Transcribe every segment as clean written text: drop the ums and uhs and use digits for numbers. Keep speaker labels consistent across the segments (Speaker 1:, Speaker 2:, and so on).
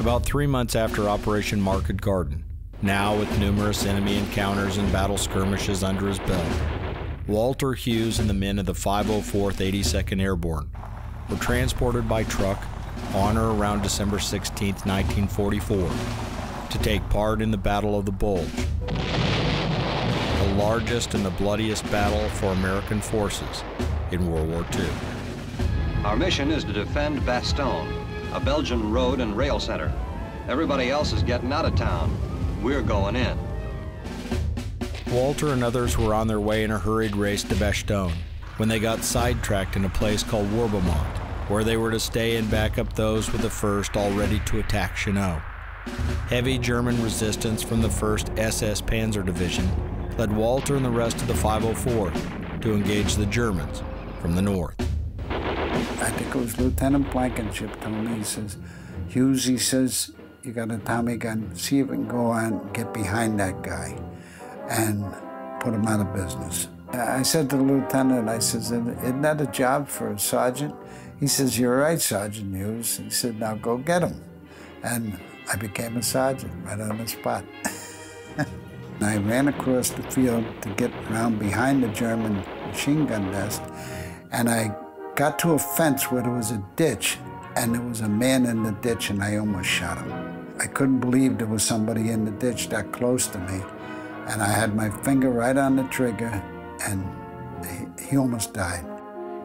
Speaker 1: About 3 months after Operation Market Garden, now with numerous enemy encounters and battle skirmishes under his belt, Walter Hughes and the men of the 504th 82nd Airborne were transported by truck on or around December 16, 1944, to take part in the Battle of the Bulge, the largest and the bloodiest battle for American forces in World War II.
Speaker 2: Our mission is to defend Bastogne, a Belgian road and rail center. Everybody else is getting out of town. We're going in.
Speaker 1: Walter and others were on their way in a hurried race to Bastogne when they got sidetracked in a place called Wourbemont, where they were to stay and back up those with the 1st all ready to attack Chenot. Heavy German resistance from the 1st SS Panzer Division led Walter and the rest of the 504 to engage the Germans from the north.
Speaker 3: I think it was Lieutenant Blankenship told me, he says, Hughes, he says, you got a Tommy gun, see if we can go on and get behind that guy and put him out of business. I said to the lieutenant, I says, isn't that a job for a sergeant? He says, you're right, Sergeant Hughes. He said, now go get him. And I became a sergeant right on the spot. I ran across the field to get around behind the German machine gun nest, and I got to a fence where there was a ditch, and there was a man in the ditch, and I almost shot him. I couldn't believe there was somebody in the ditch that close to me, and I had my finger right on the trigger, and he almost died.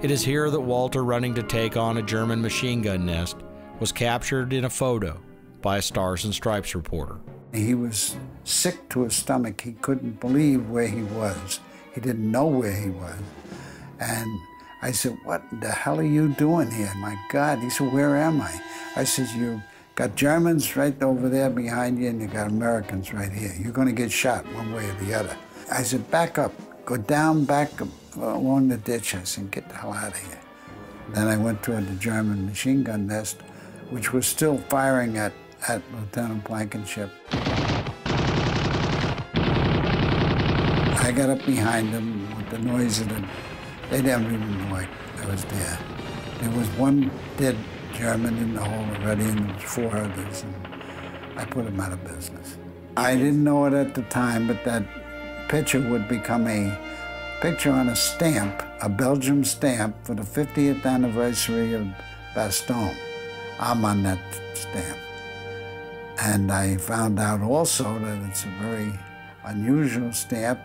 Speaker 1: It is here that Walter, running to take on a German machine gun nest, was captured in a photo by a Stars and Stripes reporter.
Speaker 3: He was sick to his stomach. He couldn't believe where he was. He didn't know where he was. And I said, what the hell are you doing here? My God. He said, where am I? I said, you got Germans right over there behind you, and you got Americans right here. You're going to get shot one way or the other. I said, back up. Go down, back up, along the ditch. I said, get the hell out of here. Then I went toward the German machine gun nest, which was still firing at Lieutenant Blankenship. I got up behind them with the noise of them. They didn't even know I was there. There was one dead German in the hole already, and there was 4 others, and I put them out of business. I didn't know it at the time, but that picture would become a picture on a stamp, a Belgium stamp for the 50th anniversary of Bastogne. I'm on that stamp. And I found out also that it's a very unusual stamp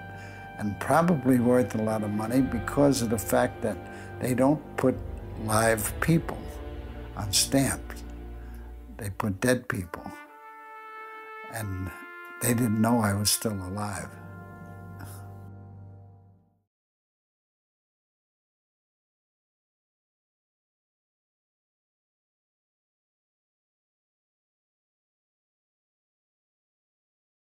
Speaker 3: and probably worth a lot of money because of the fact that they don't put live people on stamps. They put dead people. And they didn't know I was still alive.